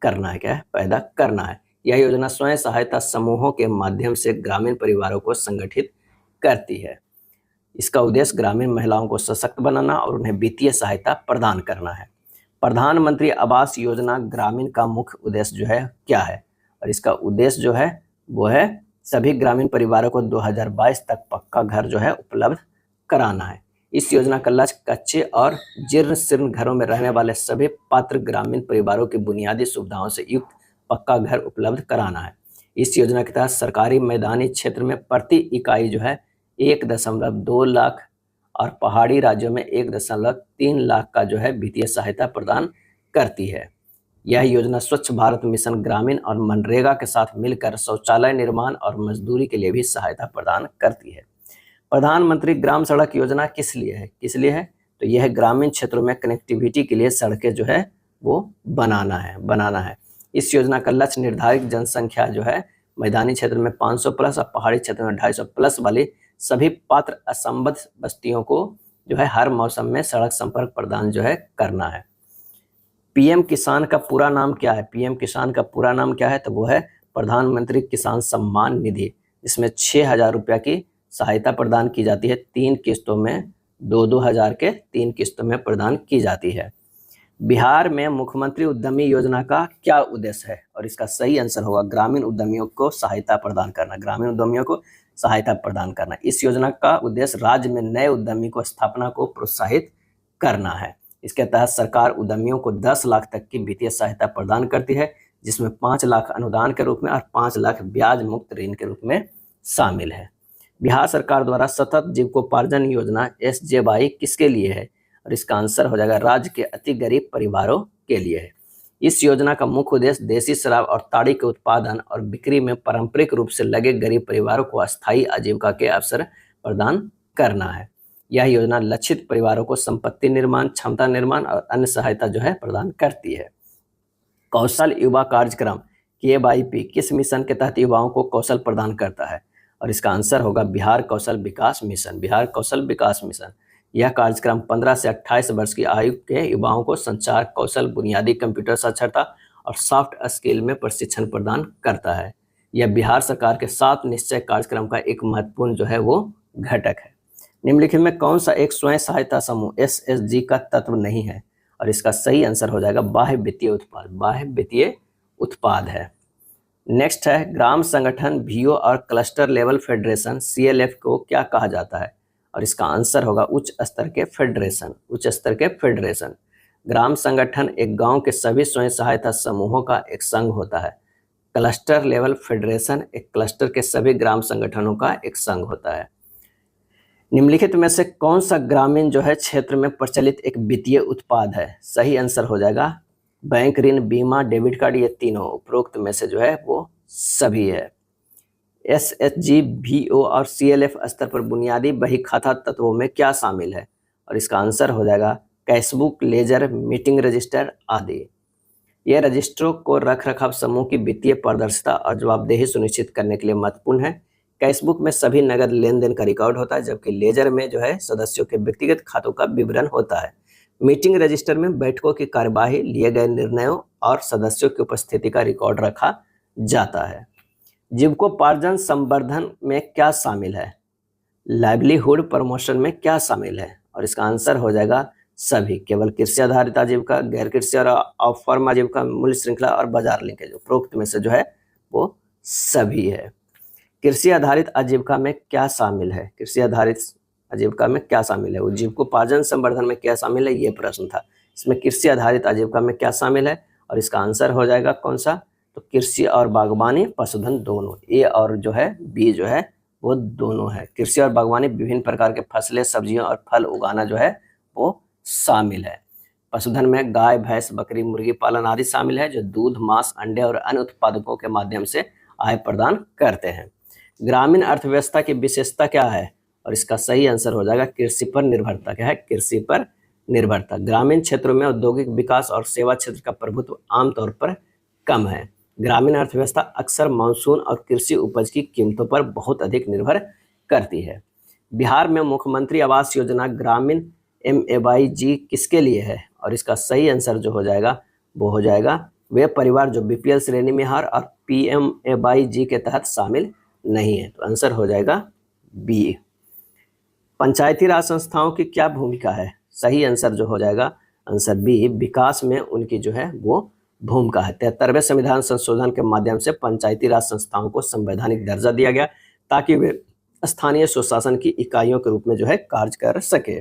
करना है, क्या है पैदा करना है। यह योजना स्वयं सहायता समूहों के माध्यम से ग्रामीण परिवारों को संगठित करती है। इसका उद्देश्य ग्रामीण महिलाओं को सशक्त बनाना और उन्हें वित्तीय सहायता प्रदान करना है। प्रधानमंत्री आवास योजना ग्रामीण का मुख्य उद्देश्य जो है क्या है, और इसका उद्देश्य जो है वो है सभी ग्रामीण परिवारों को 2022 तक पक्का घर जो है उपलब्ध कराना है। इस योजना का लक्ष्य कच्चे और जीर्ण शीर्ण घरों में रहने वाले सभी पात्र ग्रामीण परिवारों की बुनियादी सुविधाओं से युक्त पक्का घर उपलब्ध कराना है। इस योजना के तहत सरकारी मैदानी क्षेत्र में प्रति इकाई जो है 1.2 लाख और पहाड़ी राज्यों में 1.3 लाख का जो है वित्तीय सहायता प्रदान करती है। यह योजना स्वच्छ भारत मिशन ग्रामीण और मनरेगा के साथ मिलकर शौचालय निर्माण और मजदूरी के लिए भी सहायता प्रदान करती है। प्रधानमंत्री ग्राम सड़क योजना किस लिए है, तो यह ग्रामीण क्षेत्रों में कनेक्टिविटी के लिए सड़कें जो है वो बनाना है। इस योजना का लक्ष्य निर्धारित जनसंख्या जो है मैदानी क्षेत्र में 500+ और पहाड़ी क्षेत्र में 250+ वाली सभी पात्र असंबद्ध बस्तियों को जो है हर मौसम में सड़क संपर्क प्रदान जो है करना है। पीएम किसान का पूरा नाम क्या है, पीएम किसान का पूरा नाम क्या है, तो वो है प्रधानमंत्री किसान सम्मान निधि, जिसमें 6,000 रुपया की सहायता प्रदान की जाती है। 3 किस्तों में 2-2 हज़ार के 3 किस्तों में प्रदान की जाती है। बिहार में मुख्यमंत्री उद्यमी योजना का क्या उद्देश्य है, और इसका सही आंसर होगा ग्रामीण उद्यमियों को सहायता प्रदान करना, ग्रामीण उद्यमियों को सहायता प्रदान करना। इस योजना का उद्देश्य राज्य में नए उद्यमी को स्थापना को प्रोत्साहित करना है। इसके तहत सरकार उद्यमियों को 10 लाख तक की वित्तीय सहायता प्रदान करती है, जिसमें 5 लाख अनुदान के रूप में और 5 लाख ब्याज मुक्त ऋण के रूप में शामिल है। बिहार सरकार द्वारा सतत जीविकोपार्जन योजना SJY किसके लिए है, और इसका आंसर हो जाएगा राज्य के अति गरीब परिवारों के लिए है। इस योजना का मुख्य उद्देश्य देसी शराब और ताड़ी के उत्पादन और बिक्री में पारंपरिक रूप से लगे गरीब परिवारों को अस्थायी आजीविका के अवसर प्रदान करना है। यह योजना लक्षित परिवारों को संपत्ति निर्माण, क्षमता निर्माण और अन्य सहायता जो है प्रदान करती है। कौशल युवा कार्यक्रम KYP किस मिशन के तहत युवाओं को कौशल प्रदान करता है, और इसका आंसर होगा बिहार कौशल विकास मिशन, बिहार कौशल विकास मिशन। यह कार्यक्रम 15 से 28 वर्ष की आयु के युवाओं को संचार कौशल, बुनियादी कंप्यूटर साक्षरता और सॉफ्ट स्किल में प्रशिक्षण प्रदान करता है। यह बिहार सरकार के 7 निश्चय कार्यक्रम का एक महत्वपूर्ण जो है वो घटक है। निम्नलिखित में कौन सा एक स्वयं सहायता समूह SSG का तत्व नहीं है, और इसका सही आंसर हो जाएगा बाह्य वित्तीय उत्पाद, बाह्य वित्तीय उत्पाद है। नेक्स्ट है ग्राम संगठन वीओ और क्लस्टर लेवल फेडरेशन CLF को क्या कहा जाता है, और इसका आंसर होगा उच्च स्तर के फेडरेशन। उच्च स्तर के फेडरेशन। ग्राम संगठन एक गांव के सभी स्वयं सहायता समूहों का एक संघ होता है। क्लस्टर लेवल फेडरेशन एक क्लस्टर के सभी ग्राम संगठनों का एक संघ होता है। निम्नलिखित में से कौन सा ग्रामीण जो है क्षेत्र में प्रचलित एक वित्तीय उत्पाद है? सही आंसर हो जाएगा बैंक ऋण, बीमा, डेबिट कार्ड, ये तीनों उपरोक्त में से जो है वो सभी है। SHG, VO और CLF स्तर पर बुनियादी बही खाता तत्वों में क्या शामिल है, और इसका आंसर हो जाएगा कैशबुक, लेजर, मीटिंग रजिस्टर आदि। ये रजिस्टरों को रख रखाव समूह की वित्तीय पारदर्शिता और जवाबदेही सुनिश्चित करने के लिए महत्वपूर्ण है। कैशबुक में सभी नगद लेन देन का रिकॉर्ड होता है, जबकि लेजर में जो है सदस्यों के व्यक्तिगत खातों का विवरण होता है। मीटिंग रजिस्टर में बैठकों की कार्यवाही, लिए गए निर्णयों और सदस्यों की उपस्थिति का रिकॉर्ड रखा जाता है। जीविकोपार्जन संवर्धन में क्या शामिल है? लाइवलीहुड प्रमोशन में क्या शामिल है, और इसका आंसर हो जाएगा सभी। केवल कृषि आधारित आजीविका, गैर कृषि और ऑफ फार्म आजीविका, मूल्य श्रृंखला और बाजार लिंकेज, उपरोक्त में से जो है वो सभी है। कृषि आधारित आजीविका में क्या शामिल है? कृषि आधारित आजीविका में क्या शामिल है? जीविकोपार्जन संवर्धन में क्या शामिल है, ये प्रश्न था। इसमें कृषि आधारित आजीविका में क्या शामिल है, और इसका आंसर हो जाएगा कौन सा? तो कृषि और बागवानी, पशुधन दोनों। ए और जो है बी जो है वो दोनों है। कृषि और बागवानी विभिन्न प्रकार के फसलें, सब्जियां और फल उगाना जो है वो शामिल है। पशुधन में गाय, भैंस, बकरी, मुर्गी पालन आदि शामिल है, जो दूध, मांस, अंडे और अन्य उत्पादकों के माध्यम से आय प्रदान करते हैं। ग्रामीण अर्थव्यवस्था की विशेषता क्या है, और इसका सही आंसर हो जाएगा कृषि पर निर्भरता। क्या है? कृषि पर निर्भरता। ग्रामीण क्षेत्रों में औद्योगिक विकास और सेवा क्षेत्र का प्रभुत्व आमतौर पर कम है। ग्रामीण अर्थव्यवस्था अक्सर मानसून और कृषि उपज की कीमतों पर बहुत अधिक निर्भर करती है। बिहार में मुख्यमंत्री आवास योजना ग्रामीण MAYG किसके लिए है, और इसका सही आंसर जो हो जाएगा वो हो जाएगा वे परिवार जो BPL श्रेणी में है और PMAYG के तहत शामिल नहीं है। तो आंसर हो जाएगा बी। पंचायती राज संस्थाओं की क्या भूमिका है? सही आंसर जो हो जाएगा आंसर बी, विकास में उनकी जो है वो भूमिका है। 73वें संविधान संशोधन के माध्यम से पंचायती राज संस्थाओं को संवैधानिक दर्जा दिया गया ताकि वे स्थानीय स्वशासन की इकाइयों के रूप में जो है कार्य कर सके।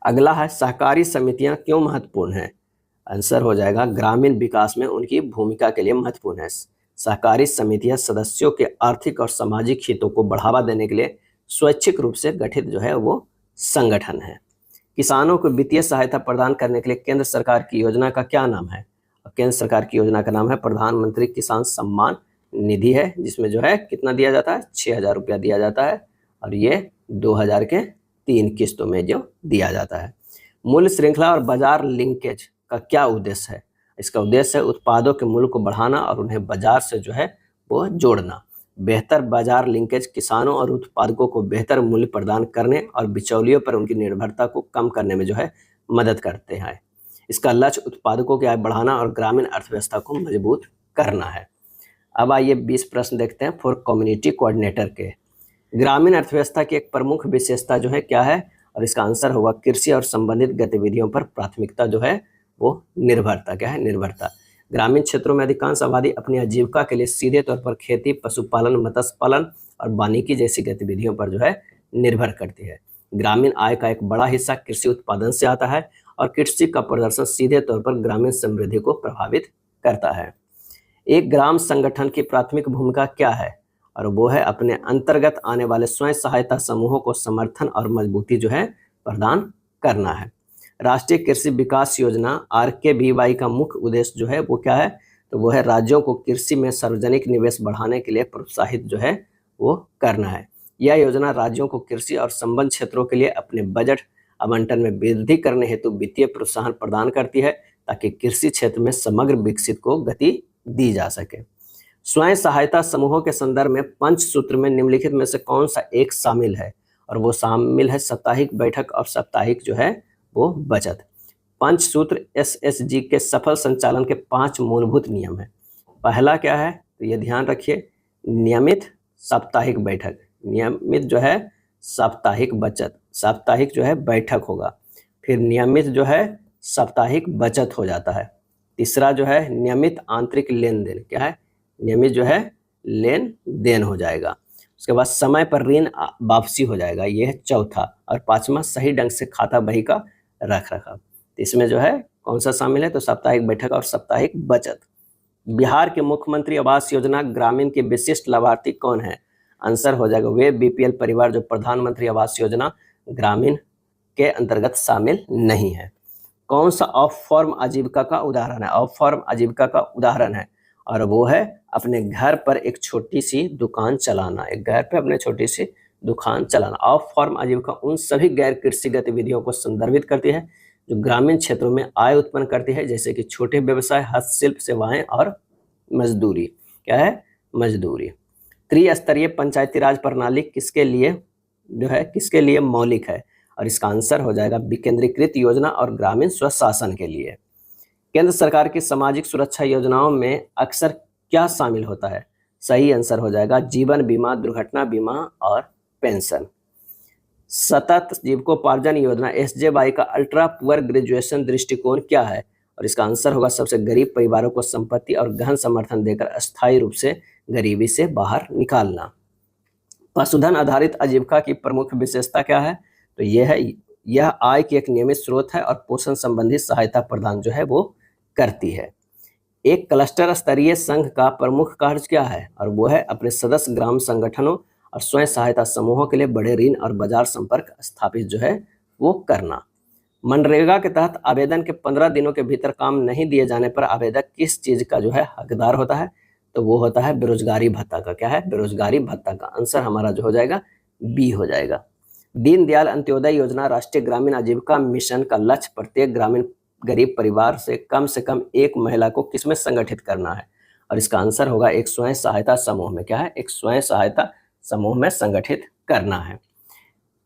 अगला है सहकारी समितियां क्यों महत्वपूर्ण है? आंसर हो जाएगा ग्रामीण विकास में उनकी भूमिका के लिए महत्वपूर्ण है। सहकारी समितियां सदस्यों के आर्थिक और सामाजिक हितों को बढ़ावा देने के लिए स्वैच्छिक रूप से गठित जो है वो संगठन है। किसानों को वित्तीय सहायता प्रदान करने के लिए केंद्र सरकार की योजना का क्या नाम है? केंद्र सरकार की योजना का नाम है प्रधानमंत्री किसान सम्मान निधि है, जिसमें जो है कितना दिया जाता है? 6,000 रुपया दिया जाता है, और ये 2000 के 3 किस्तों में जो दिया जाता है। मूल्य श्रृंखला और बाजार लिंकेज का क्या उद्देश्य है? इसका उद्देश्य है उत्पादों के मूल्य को बढ़ाना और उन्हें बाजार से जो है वो जोड़ना। बेहतर बाजार लिंकेज किसानों और उत्पादकों को बेहतर मूल्य प्रदान करने और बिचौलियों पर उनकी निर्भरता को कम करने में जो है मदद करते हैं। इसका लक्ष्य उत्पादकों की आय बढ़ाना और ग्रामीण अर्थव्यवस्था को मजबूत करना है। अब आइए 20 प्रश्न देखते हैं फॉर कम्युनिटी कोऑर्डिनेटर के। ग्रामीण अर्थव्यवस्था की एक प्रमुख विशेषता जो है क्या है, और इसका आंसर होगा कृषि और संबंधित गतिविधियों पर प्राथमिकता जो है वो निर्भरता। क्या है? निर्भरता। ग्रामीण क्षेत्रों में अधिकांश आबादी अपनी आजीविका के लिए सीधे तौर पर खेती, पशुपालन, मत्स्य पालन और वानिकी जैसी गतिविधियों पर जो है निर्भर करती है। ग्रामीण आय का एक बड़ा हिस्सा कृषि उत्पादन से आता है और कृषि का प्रदर्शन सीधे तौर पर ग्रामीण समृद्धि को प्रभावित करता है। एक ग्राम संगठन की प्राथमिक भूमिका क्या है, और वो है अपने अंतर्गत आने वाले स्वयं सहायता समूहों को समर्थन और मजबूती जो है प्रदान करना है। राष्ट्रीय कृषि विकास योजना RKVY का मुख्य उद्देश्य जो है वो क्या है, तो वो है राज्यों को कृषि में सार्वजनिक निवेश बढ़ाने के लिए प्रोत्साहित जो है वो करना है। यह योजना राज्यों को कृषि और संबद्ध क्षेत्रों के लिए अपने बजट आवंटन में वृद्धि करने हेतु वित्तीय प्रोत्साहन प्रदान करती है ताकि कृषि क्षेत्र में समग्र विकसित को गति दी जा सके। स्वयं सहायता समूहों के संदर्भ में पंचसूत्र में निम्नलिखित में से कौन सा एक शामिल है, और वो शामिल है साप्ताहिक बैठक और साप्ताहिक जो है वो बचत। पंचसूत्र SHG के सफल संचालन के 5 मूलभूत नियम है। पहला क्या है, तो ये ध्यान रखिए, नियमित साप्ताहिक बैठक, नियमित जो है साप्ताहिक बचत, साप्ताहिक जो है बैठक होगा, फिर नियमित जो है साप्ताहिक बचत हो जाता है। तीसरा जो है नियमित आंतरिक लेन देन, क्या है? नियमित जो है लेन देन हो जाएगा। उसके बाद समय पर ऋण वापसी हो जाएगा, ये है चौथा। और पांचवा सही ढंग से खाता बही का रख रखाव। इसमें जो है कौन सा शामिल है, तो साप्ताहिक बैठक और साप्ताहिक बचत। बिहार के मुख्यमंत्री आवास योजना ग्रामीण के विशिष्ट लाभार्थी कौन है? आंसर हो जाएगा वे बीपीएल परिवार जो प्रधानमंत्री आवास योजना ग्रामीण के अंतर्गत शामिल नहीं है। कौन सा ऑफ फॉर्म आजीविका का उदाहरण है? ऑफ फॉर्म आजीविका का उदाहरण है और वो है अपने घर पर एक छोटी सी दुकान चलाना। एक घर पे अपने छोटी सी दुकान चलाना। ऑफ फॉर्म आजीविका उन सभी गैर कृषि गतिविधियों को संदर्भित करती है जो ग्रामीण क्षेत्रों में आय उत्पन्न करती है, जैसे कि छोटे व्यवसाय, हस्तशिल्प, सेवाएं और मजदूरी। क्या है? मजदूरी। त्रिस्तरीय पंचायती राज प्रणाली किसके लिए जो है किसके लिए मौलिक है? और इसका आंसर हो जाएगा विकेंद्रीकृत योजना और ग्रामीण स्वशासन के लिए। केंद्र सरकार की सामाजिक सुरक्षा योजनाओं में अक्सर क्या शामिल होता है? सही आंसर हो जाएगा जीवन बीमा, दुर्घटना बीमा और पेंशन। सतत जीविकोपार्जन योजना एसजेवाई का अल्ट्रा पुअर ग्रेजुएशन दृष्टिकोण क्या है? और इसका आंसर होगा सबसे गरीब परिवारों को संपत्ति और गहन समर्थन देकर अस्थायी रूप से गरीबी से बाहर निकालना। पशुधन आधारित आजीविका की प्रमुख विशेषता क्या है? तो यह आय की एक नियमित स्रोत है और पोषण संबंधी सहायता प्रदान जो है वो करती है। एक क्लस्टर स्तरीय संघ का प्रमुख कार्य क्या है? और वो है अपने सदस्य ग्राम संगठनों और स्वयं सहायता समूहों के लिए बड़े ऋण और बाजार संपर्क स्थापित जो है वो करना। मनरेगा के तहत आवेदन के 15 दिनों के भीतर काम नहीं दिए जाने पर आवेदक किस चीज का जो है हकदार होता है? तो वो होता है बेरोजगारी भत्ता का। क्या है? बेरोजगारी भत्ता का। आंसर हमारा जो हो जाएगा बी हो जाएगा। दीनदयाल अंत्योदय योजना राष्ट्रीय ग्रामीण आजीविका मिशन का लक्ष्य प्रत्येक ग्रामीण गरीब परिवार से कम एक महिला को किसमें संगठित करना है? और इसका आंसर होगा एक स्वयं सहायता समूह में। क्या है? एक स्वयं सहायता समूह में संगठित करना है।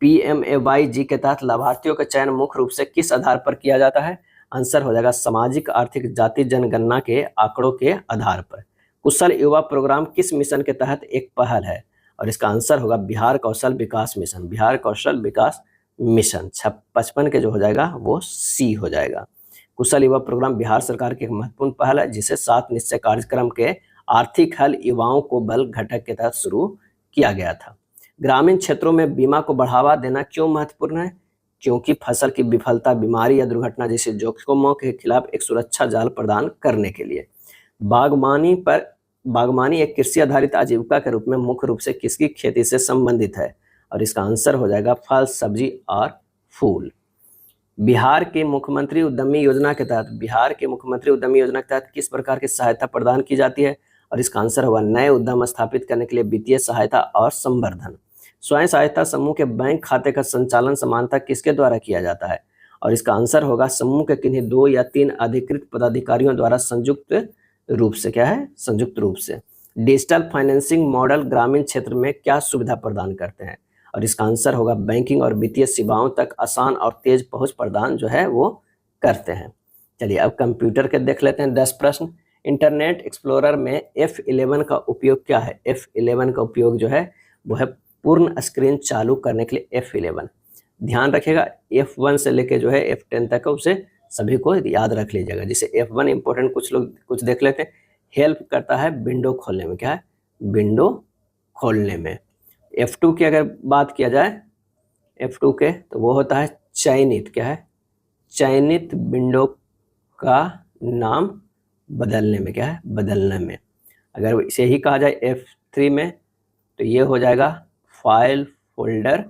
PMAY के तहत लाभार्थियों का चयन मुख्य रूप से किस आधार पर किया जाता है? आंसर हो जाएगा सामाजिक, आर्थिक, जाति जनगणना के आंकड़ों के आधार पर। कुशल युवा प्रोग्राम किस मिशन के तहत एक पहल है? और इसका आंसर होगा बिहार कौशल विकास मिशन। बिहार कौशल विकास मिशन 55 के जो हो जाएगा वो सी हो जाएगा। कुशल युवा प्रोग्राम बिहार सरकार की एक महत्वपूर्ण पहल है जिसे 7 निश्चय कार्यक्रम के आर्थिक हल युवाओं को बल घटक के तहत शुरू किया गया था। ग्रामीण क्षेत्रों में बीमा को बढ़ावा देना क्यों महत्वपूर्ण है? क्योंकि फसल की विफलता, बीमारी या दुर्घटना जैसे जोखिमों के खिलाफ एक सुरक्षा जाल प्रदान करने के लिए। बागवानी एक कृषि आधारित आजीविका के रूप में मुख्य रूप से किसकी खेती से संबंधित है? और इसका आंसर हो जाएगा फल, सब्जी और फूल। बिहार के मुख्यमंत्री उद्यमी योजना के तहत किस प्रकार की सहायता प्रदान की जाती है? और इसका आंसर होगा नए उद्यम स्थापित करने के लिए वित्तीय सहायता और संवर्धन। स्वयं सहायता समूह के बैंक खाते का संचालन समानतः किसके द्वारा किया जाता है? और इसका आंसर होगा समूह के किन्हीं 2 या 3 अधिकृत पदाधिकारियों द्वारा संयुक्त रूप से। क्या है? संयुक्त रूप से। डिजिटल फाइनेंसिंग मॉडल ग्रामीण क्षेत्र में क्या सुविधा प्रदान करते हैं? और इसका आंसर होगा बैंकिंग और वित्तीय सेवाओं तक आसान और तेज पहुंच प्रदान जो है वो करते हैं। चलिए अब कंप्यूटर के देख लेते हैं 10 प्रश्न। इंटरनेट एक्सप्लोरर में F11 का उपयोग क्या है? F11 का उपयोग जो है वो है पूर्ण स्क्रीन चालू करने के लिए F11। ध्यान रखिएगा F1 से लेके जो है F10 तक उसे सभी को याद रख लीजिएगा। जिसे F1 इंपॉर्टेंट कुछ देख लेते हैं। हेल्प करता है विंडो खोलने में। क्या है? विंडो खोलने में। F2 की अगर बात किया जाए F2 के, तो वो होता है चयनित। क्या है? चयनित विंडो का नाम बदलने में। क्या है? बदलने में। अगर इसे ही कहा जाए F3 में, तो ये हो जाएगा फाइल फोल्डर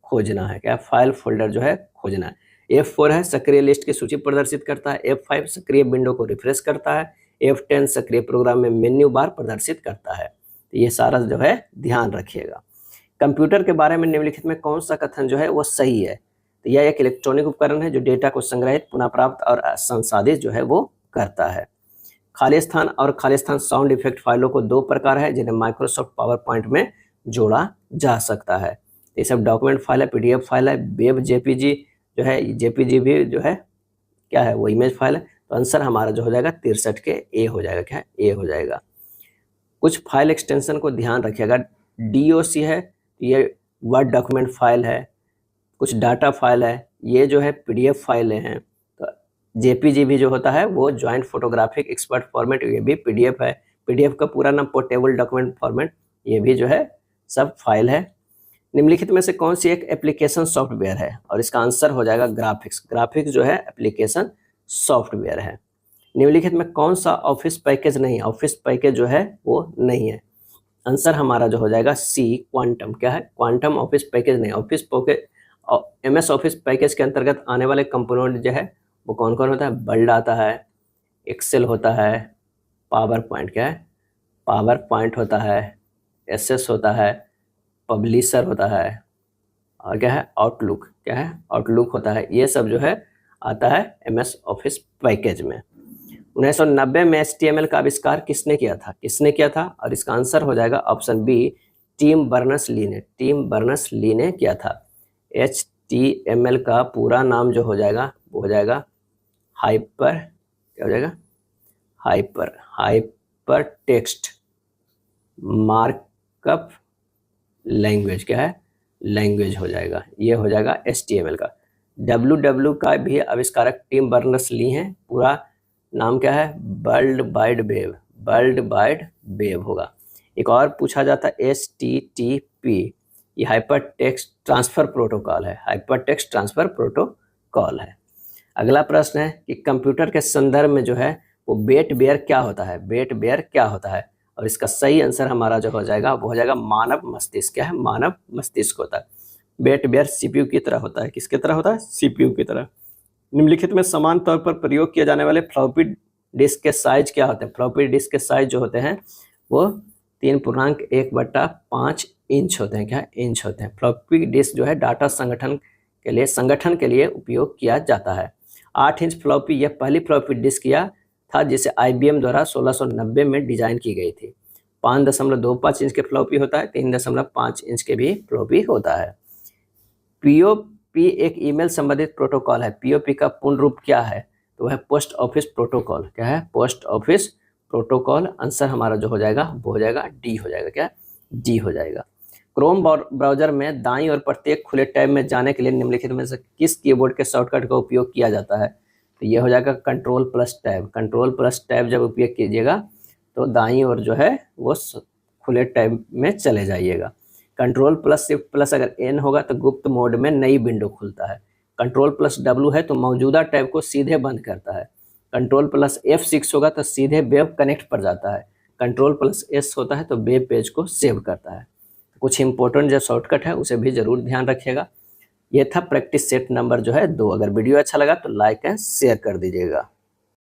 खोजना है। क्या? फाइल फोल्डर जो है खोजना है। F4 है सक्रिय लिस्ट की सूची प्रदर्शित करता है। F5 सक्रिय विंडो को रिफ्रेश करता है। F10 सक्रिय प्रोग्राम में मेन्यू बार प्रदर्शित करता है। तो ये सारा जो है ध्यान रखिएगा। कंप्यूटर के बारे में निम्नलिखित में कौन सा कथन जो है वो सही है? तो यह एक इलेक्ट्रॉनिक उपकरण है जो डेटा को संग्रहित, पुनः प्राप्त और संसाधित जो है वो करता है। खालिस्तान और खालिस्तान साउंड इफेक्ट फाइलों को 2 प्रकार है जिन्हें माइक्रोसॉफ्ट पावर पॉइंट में जोड़ा जा सकता है। ये सब डॉक्यूमेंट फाइल है, PDF फाइल है, वेब JPG जो है, JPG भी जो है क्या है वो इमेज फाइल है। तो आंसर हमारा जो हो जाएगा 63 के ए हो जाएगा। क्या है? ए हो जाएगा। कुछ फाइल एक्सटेंशन को ध्यान रखिएगा। DOC है, ये वर्ड डॉक्यूमेंट फाइल है। कुछ डाटा फाइल है, ये जो है PDF फाइलें हैं। तो JPG भी जो होता है वो ज्वाइंट फोटोग्राफिक एक्सपर्ट फॉर्मेट, ये भी PDF है। PDF का पूरा नाम पोर्टेबल डॉक्यूमेंट फॉर्मेट, ये भी जो है सब फाइल है। निम्नलिखित में से कौन सी एक एप्लीकेशन सॉफ्टवेयर है, और इसका आंसर हो जाएगा ग्राफिक्स। ग्राफिक्स जो है एप्लीकेशन सॉफ्टवेयर है। निम्नलिखित में कौन सा ऑफिस पैकेज नहीं है, ऑफिस पैकेज जो है वो नहीं है। आंसर हमारा जो हो जाएगा सी, क्वांटम। क्या है? क्वांटम ऑफिस पैकेज नहीं। Office package, MS office package के अंतर्गत आने वाले कंपोनेंट जो है वो कौन कौन होता है? वर्ड आता है, एक्सेल होता है, पावर पॉइंट, क्या है? पावर पॉइंट होता है, SS होता है, पब्लिशर होता है, और क्या है? आउटलुक। क्या है? आउटलुक होता है। ये सब जो है आता है MS ऑफिस पैकेज में। 1990 में HTML का आविष्कार किसने किया था? किसने किया था? और इसका आंसर हो जाएगा ऑप्शन बी, टिम बर्नर्स-ली ने। टिम बर्नर्स-ली ने किया था। HTML का पूरा नाम जो हो जाएगा वो हो जाएगा हाइपर, क्या हो जाएगा? Hyper text markup language. क्या है? लैंग्वेज हो जाएगा। ये हो जाएगा HTML का। WW का भी आविष्कारक टिम बर्नर्स-ली हैं। पूरा नाम क्या है? World wide web. World wide web होगा। एक और पूछा जाता है HTTP, ये हाइपर टेक्स्ट ट्रांसफर प्रोटोकॉल है। हाइपर टेक्स्ट ट्रांसफर प्रोटोकॉल है। अगला प्रश्न है कि कंप्यूटर के संदर्भ में जो है वो वेट बेयर क्या होता है? वेट बेयर क्या होता है? और इसका सही आंसर हमारा जो हो जाएगा वो हो जाएगा मानव मस्तिष्क। क्या है? मानव मस्तिष्क होता है। वेट बेयर CPU की तरह होता है। किसकी तरह होता है? CPU की तरह। निम्नलिखित में समान तौर पर प्रयोग किए जाने वाले फ्लॉपी डिस्क के साइज क्या होते हैं? फ्लॉपी डिस्क के साइज जो होते हैं वो 3.1/5 इंच होते हैं। क्या? इंच होते हैं। फ्लॉपी डिस्क जो है डाटा संगठन के लिए उपयोग किया जाता है। 8 इंच फ्लॉपी, यह पहली फ्लॉपी डिस्क किया था जिसे IBM द्वारा 1690 में डिजाइन की गई थी। 5.25 इंच के फ्लॉपी होता है, 3.5 इंच के भी फ्लॉपी होता है। POP एक ईमेल संबंधित प्रोटोकॉल है। POP का पूर्ण रूप क्या है? तो वह पोस्ट ऑफिस प्रोटोकॉल। क्या है? Post office protocol. आंसर हमारा जो हो जाएगा वो हो जाएगा डी हो जाएगा। क्या? डी हो जाएगा। क्रोम ब्राउजर में दाईं और प्रत्येक खुले टैब में जाने के लिए निम्नलिखित में से किस कीबोर्ड के शॉर्टकट का उपयोग किया जाता है? तो ये हो जाएगा Ctrl+Tab। Ctrl+Tab जब उपयोग कीजिएगा तो दाईं ओर जो है वो खुले टैब में चले जाइएगा। Ctrl+Shift+ अगर N होगा तो गुप्त मोड में नई विंडो खुलता है। Ctrl+W है तो मौजूदा टैब को सीधे बंद करता है। Ctrl+F6 होगा तो सीधे वेब कनेक्ट पर जाता है। Ctrl+S होता है तो वेब पेज को सेव करता है। कुछ इंपॉर्टेंट जो शॉर्टकट है उसे भी जरूर ध्यान रखिएगा। ये था प्रैक्टिस सेट नंबर जो है 2। अगर वीडियो अच्छा लगा तो लाइक एंड शेयर कर दीजिएगा।